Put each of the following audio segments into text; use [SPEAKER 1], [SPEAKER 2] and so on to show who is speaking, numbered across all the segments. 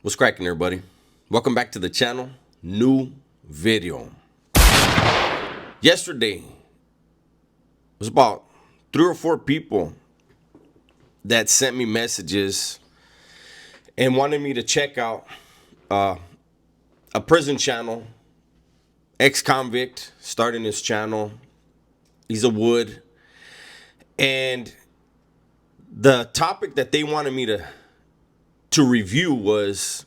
[SPEAKER 1] What's cracking, everybody? Welcome back to the channel. New video. Yesterday, it was about 3 or 4 people that sent me messages and wanted me to check out a prison channel, ex-convict, starting his channel. He's a Wood. And the topic that they wanted me to review was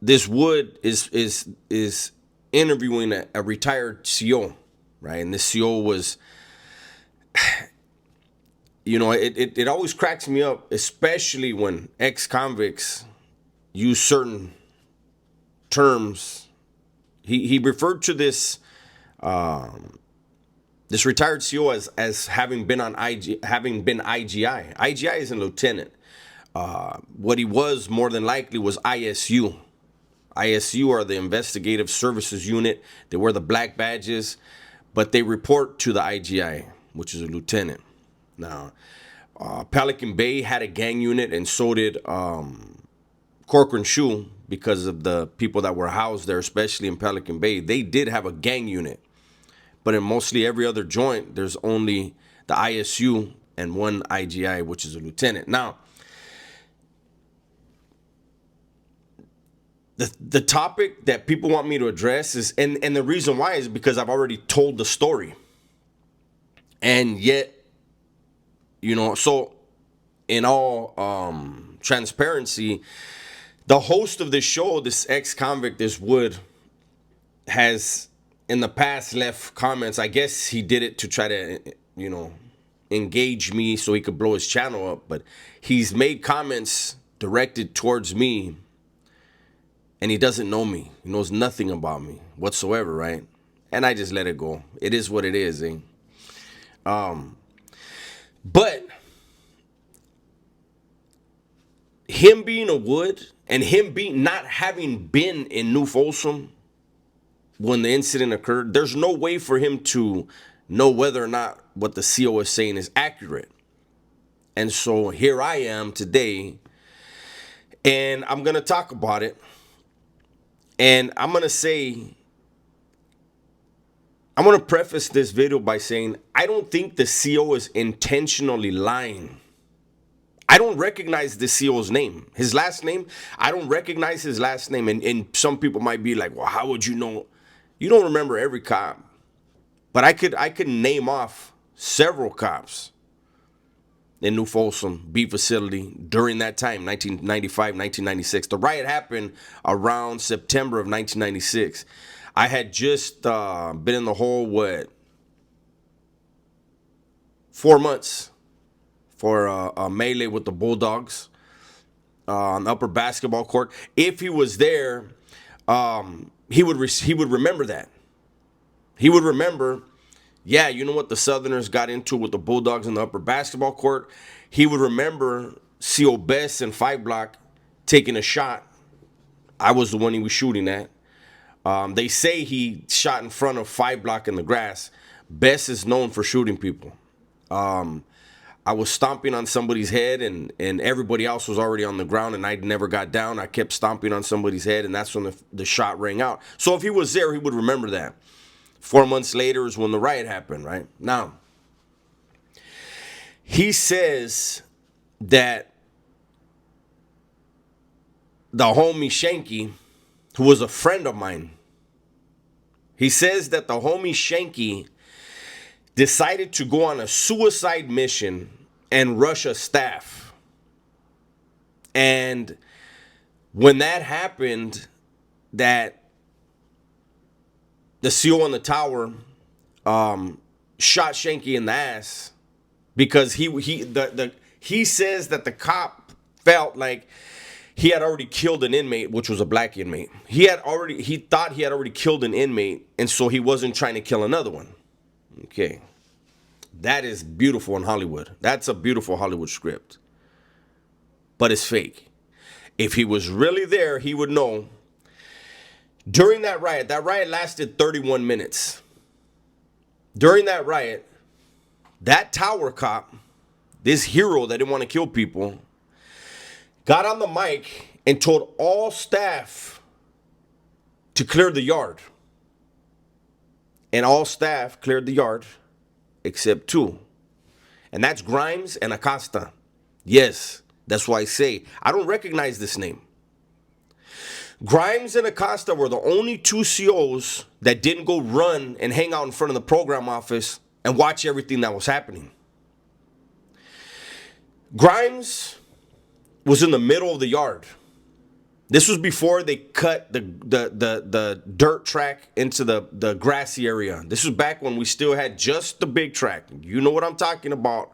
[SPEAKER 1] this Wood is interviewing a retired CO, right? And this CO was, it always cracks me up, especially when ex-convicts use certain terms. He referred to this this retired CO as having been on having been IGI. IGI is a lieutenant. What he was more than likely was ISU. ISU are the Investigative Services Unit. They wear the black badges, but they report to the IGI, which is a lieutenant. Now, Pelican Bay had a gang unit, and so did Corcoran Shoe, because of the people that were housed there, especially in Pelican Bay. They did have a gang unit, but in mostly every other joint, there's only the ISU and one IGI, which is a lieutenant. Now, the topic that people want me to address is, and the reason why is because I've already told the story. And yet, so in all transparency, the host of this show, this ex-convict, this Wood, has in the past left comments. I guess he did it to try to, engage me so he could blow his channel up. But he's made comments directed towards me, and he doesn't know me. He knows nothing about me whatsoever, right? And I just let it go. It is what it is, eh? But him being a Wood and him being not having been in New Folsom when the incident occurred, there's no way for him to know whether or not what the CO is saying is accurate. And so here I am today, and I'm going to talk about it. And I'm going to preface this video by saying, I don't think the CO is intentionally lying. I don't recognize the CO's name. His last name, I don't recognize his last name. And some people might be like, well, how would you know? You don't remember every cop. But I could name off several cops in New Folsom B facility during that time, 1995, 1996. The riot happened around September of 1996. I had just been in the hole, 4 months for a melee with the Bulldogs on the upper basketball court. If he was there, he would remember that. He would remember, yeah, you know what, the Southerners got into with the Bulldogs in the upper basketball court. He would remember CO Best and 5 Block taking a shot. I was the one he was shooting at. They say he shot in front of 5 Block in the grass. Best is known for shooting people. I was stomping on somebody's head, and everybody else was already on the ground, and I never got down. I kept stomping on somebody's head, and that's when the shot rang out. So if he was there, he would remember that. 4 months later is when the riot happened, right? Now, he says that the homie Shanky, who was a friend of mine, he says that the homie Shanky decided to go on a suicide mission and rush a staff. And when that happened, that the CO on the tower shot Shanky in the ass, because he says that the cop felt like he had already killed an inmate, which was a black inmate. He thought he had already killed an inmate, and so he wasn't trying to kill another one. Okay. That is beautiful in Hollywood. That's a beautiful Hollywood script. But it's fake. If he was really there, he would know. During that riot lasted 31 minutes. During that riot, that tower cop, this hero that didn't want to kill people, got on the mic and told all staff to clear the yard. And all staff cleared the yard except two. And that's Grimes and Acosta. Yes, that's why I say I don't recognize this name. Grimes and Acosta were the only two COs that didn't go run and hang out in front of the program office and watch everything that was happening. Grimes was in the middle of the yard. This was before they cut the dirt track into the grassy area. This was back when we still had just the big track. You know what I'm talking about.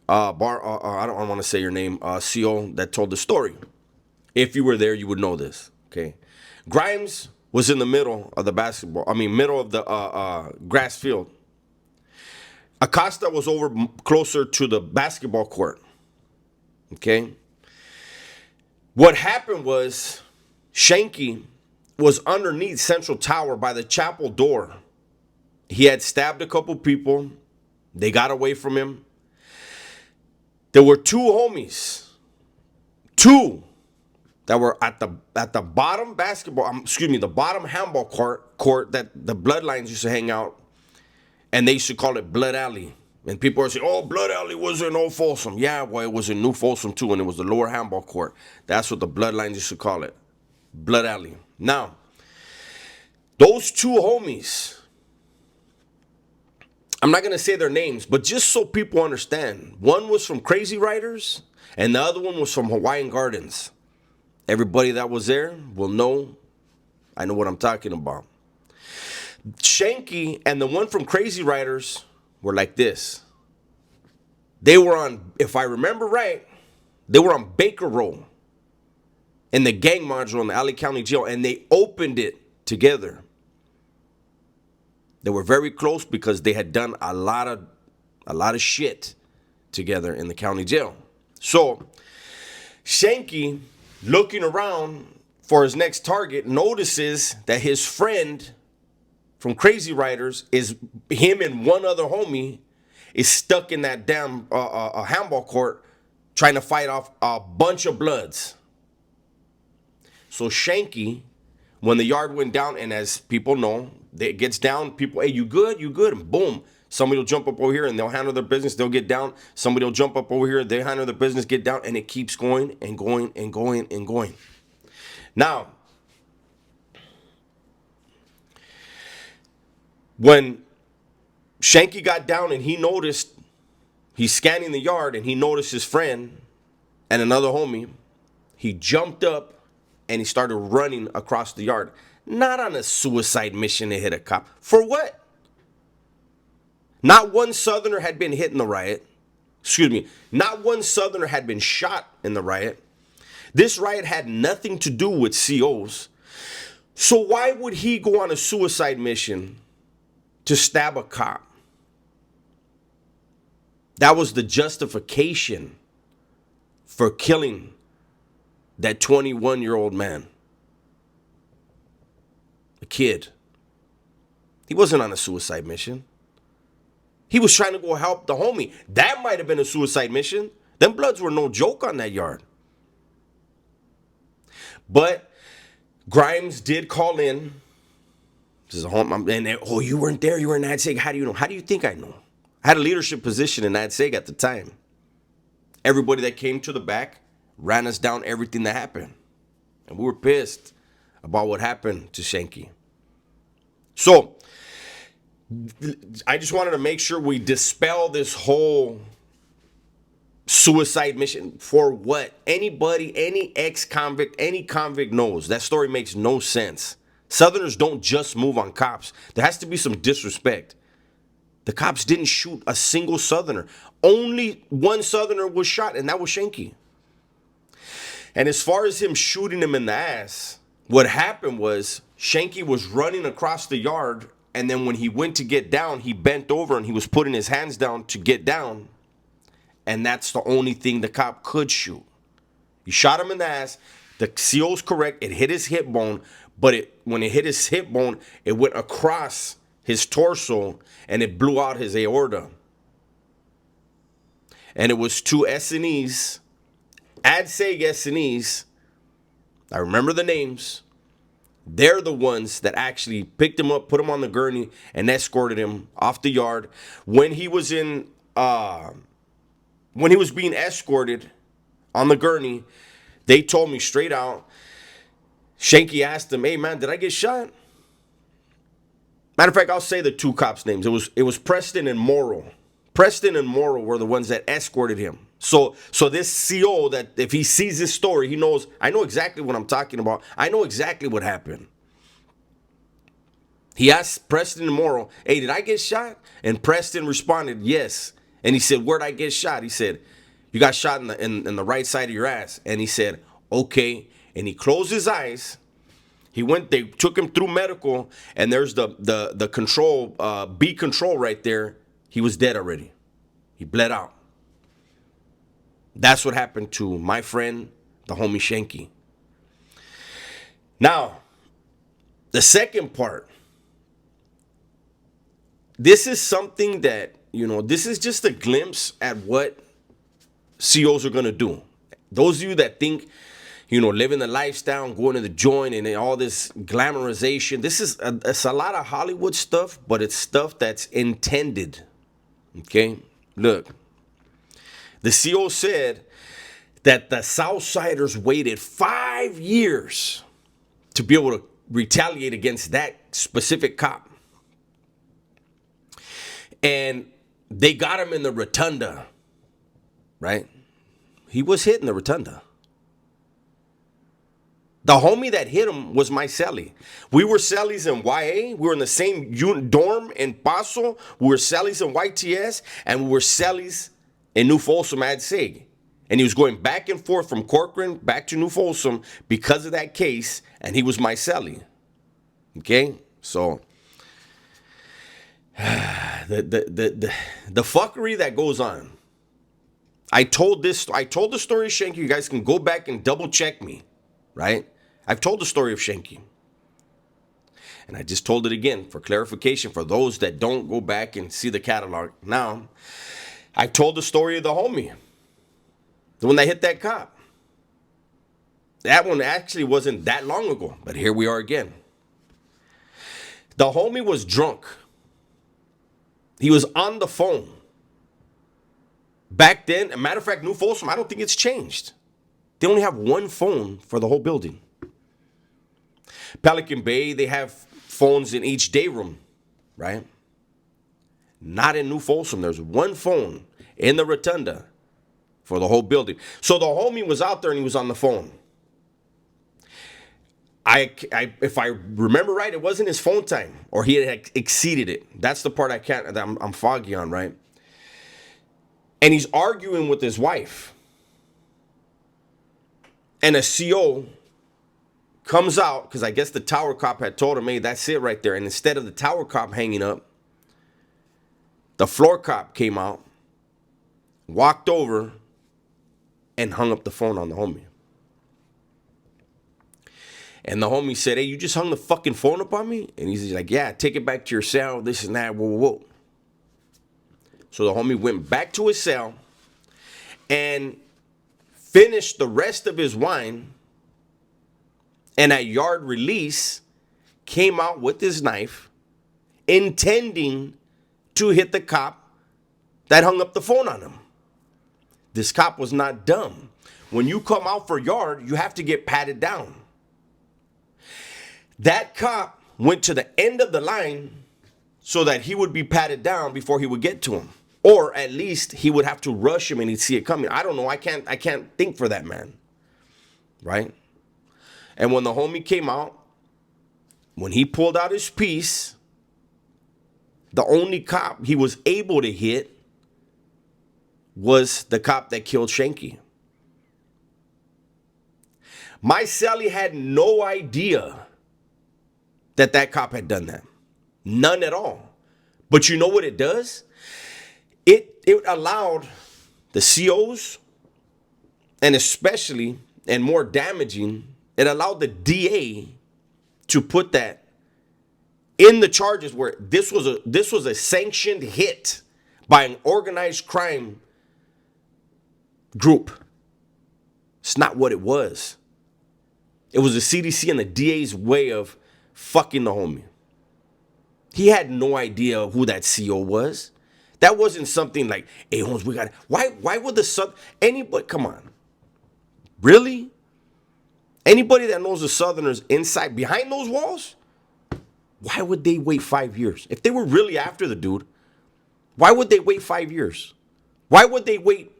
[SPEAKER 1] I don't want to say your name, CO that told the story. If you were there, you would know this. Okay, Grimes was in the middle of the middle of the grass field. Acosta was over closer to the basketball court. Okay. What happened was Shanky was underneath Central Tower by the chapel door. He had stabbed a couple people. They got away from him. There were two homies. Two that were at the bottom the bottom handball court that the Bloodlines used to hang out, and they used to call it Blood Alley. And people are saying, "Oh, Blood Alley was in Old Folsom." Yeah, well, it was in New Folsom too, and it was the lower handball court. That's what the Bloodlines used to call it, Blood Alley. Now, those two homies, I'm not gonna say their names, but just so people understand, one was from Crazy Riders, and the other one was from Hawaiian Gardens. Everybody that was there will know. I know what I'm talking about. Shanky and the one from Crazy Riders were like this. They were on, if I remember right, they were on Baker Row in the gang module in the LA County Jail, and they opened it together. They were very close because they had done a lot of shit together in the county jail. So Shanky, looking around for his next target, notices that his friend from Crazy Riders is him and one other homie is stuck in that damn handball court trying to fight off a bunch of Bloods. So Shanky, when the yard went down, and as people know, it gets down, people, "Hey, you good? You good?" And boom, somebody will jump up over here and they'll handle their business. They'll get down. Somebody will jump up over here. They handle their business, get down, and it keeps going and going and going and going. Now, when Shanky got down and he noticed, he's scanning the yard and he noticed his friend and another homie, he jumped up and he started running across the yard. Not on a suicide mission to hit a cop. For what? Not one Southerner had been hit in the riot. Excuse me. Not one Southerner had been shot in the riot. This riot had nothing to do with COs. So why would he go on a suicide mission to stab a cop? That was the justification for killing that 21-year-old man. A kid. He wasn't on a suicide mission. He was trying to go help the homie. That might have been a suicide mission. Them Bloods were no joke on that yard. But Grimes did call in. This is a home. And oh, you weren't there. You were in NADSEG. How do you know? How do you think I know? I had a leadership position in NADSEG at the time. Everybody that came to the back ran us down everything that happened. And we were pissed about what happened to Shanky. So I just wanted to make sure we dispel this whole suicide mission. For what? Anybody, any ex-convict, any convict knows that story makes no sense. Southerners don't just move on cops. There has to be some disrespect. The cops didn't shoot a single Southerner. Only one Southerner was shot, and that was Shanky. And as far as him shooting him in the ass, what happened was Shanky was running across the yard, and then when he went to get down, he bent over and he was putting his hands down to get down. And that's the only thing the cop could shoot. He shot him in the ass. The CO's correct. It hit his hip bone, but when it hit his hip bone, it went across his torso and it blew out his aorta. And it was two S&Es, ADSEG S&Es, I remember the names. They're the ones that actually picked him up, put him on the gurney, and escorted him off the yard. When he was when he was being escorted on the gurney, they told me straight out. Shanky asked him, "Hey man, did I get shot?" Matter of fact, I'll say the two cops' names. It was Preston and Morrow. Preston and Morrow were the ones that escorted him. So this CO, that if he sees this story, he knows, I know exactly what I'm talking about. I know exactly what happened. He asked Preston and Morrow, "Hey, did I get shot?" And Preston responded, "Yes." And he said, "Where'd I get shot?" He said, "You got shot in the right side of your ass." And he said, "Okay." And he closed his eyes. They took him through medical, and there's the control, B control right there. He was dead already. He bled out. That's what happened to my friend, the homie Shanky. Now, the second part. This is something that, this is just a glimpse at what COs are going to do. Those of you that think, living the lifestyle, going to the joint and all this glamorization, it's a lot of Hollywood stuff, but it's stuff that's intended. Okay? Look, the CO said that the Southsiders waited 5 years to be able to retaliate against that specific cop. And they got him in the rotunda, right? He was hit in the rotunda. The homie that hit him was my cellie. We were cellies in YA. We were in the same dorm in Paso. We were cellies in YTS. And we were cellies in New Folsom at SIG. And he was going back and forth from Corcoran back to New Folsom because of that case. And he was my cellie. Okay? So, the fuckery that goes on. I told the story of Shanky. You guys can go back and double check me. Right? I've told the story of Shanky. And I just told it again for clarification for those that don't go back and see the catalog. Now, I told the story of the homie. The one that hit that cop. That one actually wasn't that long ago, but here we are again. The homie was drunk. He was on the phone. Back then, a matter of fact, New Folsom, I don't think it's changed. They only have one phone for the whole building. Pelican Bay, they have phones in each day room, right? Not in New Folsom. There's one phone in the rotunda for the whole building. So the homie was out there and he was on the phone. If I remember right, it wasn't his phone time, or he had exceeded it. That's the part I'm foggy on, right? And he's arguing with his wife. And a CO comes out, because I guess the tower cop had told him, "Hey, that's it right there." And instead of the tower cop hanging up, the floor cop came out, walked over, and hung up the phone on the homie. And the homie said, "Hey, you just hung the fucking phone up on me?" And he's like, "Yeah, take it back to your cell, this and that, whoa, whoa, whoa." So the homie went back to his cell and finished the rest of his wine, and at yard release came out with his knife, intending to hit the cop that hung up the phone on him. This cop was not dumb. When you come out for yard, you have to get patted down. That cop went to the end of the line so that he would be patted down before he would get to him. Or at least he would have to rush him and he'd see it coming. I don't know. I can't think for that man. Right? And when the homie came out, when he pulled out his piece, the only cop he was able to hit was the cop that killed Shanky. My cellie had no idea that cop had done that. None at all. But you know what it does? It allowed the COs, and especially, and more damaging, it allowed the DA to put that in the charges where this was a sanctioned hit by an organized crime group. It's not what it was. It was the CDC and the DA's way of fucking the homie. He had no idea who that CO was. That wasn't something like, hey, Holmes, we got it. Why would the anybody, come on. Really? Anybody that knows the Southerners inside, behind those walls, why would they wait 5 years? If they were really after the dude, why would they wait 5 years? Why would they wait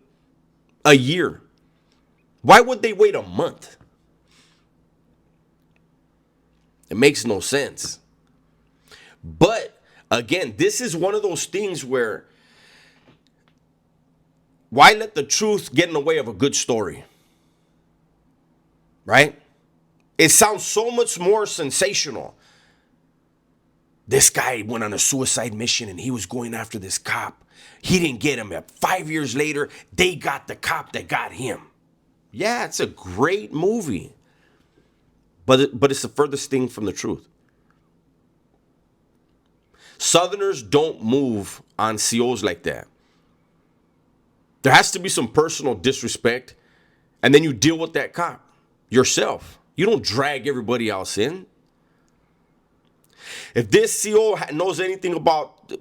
[SPEAKER 1] a year? Why would they wait a month? It makes no sense. But again, this is one of those things where why let the truth get in the way of a good story? Right? It sounds so much more sensational. This guy went on a suicide mission and he was going after this cop. He didn't get him. 5 years later, they got the cop that got him. Yeah, it's a great movie. But it's the furthest thing from the truth. Southerners don't move on COs like that. There has to be some personal disrespect, and then you deal with that cop yourself. You don't drag everybody else in. If this CO knows anything about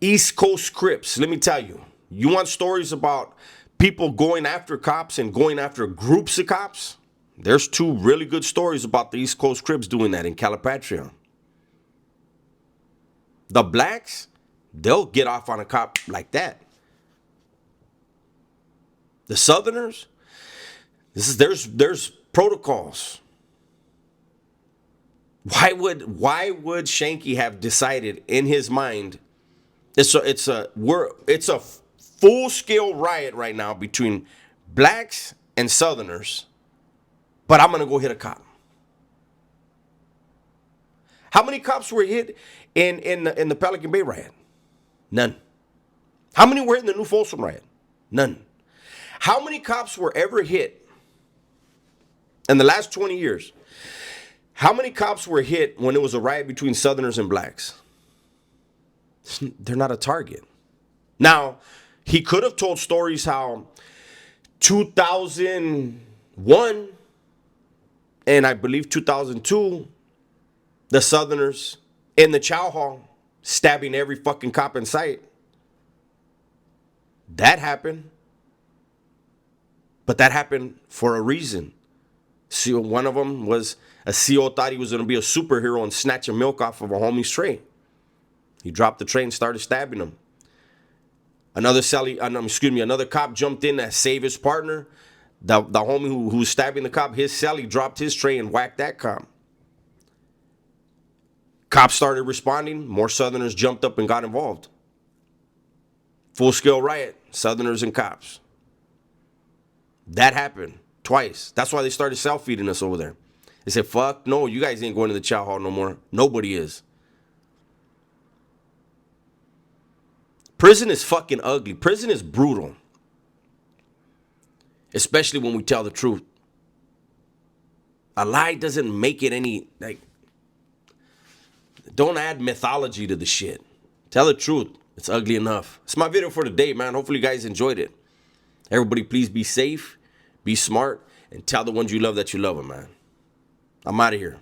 [SPEAKER 1] East Coast Crips, let me tell you, you want stories about people going after cops and going after groups of cops? There's 2 really good stories about the East Coast Crips doing that in Calipatria. The blacks, they'll get off on a cop like that. The Southerners, there's protocols. Why would Shanky have decided in his mind it's a full-scale riot right now between blacks and Southerners, but I'm gonna go hit a cop? How many cops were hit in the Pelican Bay riot? None. How many were in the New Folsom riot? None. How many cops were ever hit in the last 20 years? How many cops were hit when it was a riot between Southerners and blacks? They're not a target. Now, he could have told stories how 2001 and I believe 2002, the Southerners in the Chow Hall stabbing every fucking cop in sight. That happened. But that happened for a reason. So one of them was a CO thought he was going to be a superhero and snatch a milk off of a homie's tray. He dropped the tray and started stabbing him. Another cop jumped in to save his partner. The homie who was stabbing the cop, his celly dropped his tray and whacked that cop. Cops started responding. More Southerners jumped up and got involved. Full-scale riot, Southerners and cops. That happened twice. That's why they started self-feeding us over there. They said, fuck, no, you guys ain't going to the Chow Hall no more. Nobody is. Prison is fucking ugly. Prison is brutal. Especially when we tell the truth. A lie doesn't make it any, don't add mythology to the shit. Tell the truth. It's ugly enough. It's my video for today, man. Hopefully you guys enjoyed it. Everybody, please be safe, be smart, and tell the ones you love that you love them, man. I'm out of here.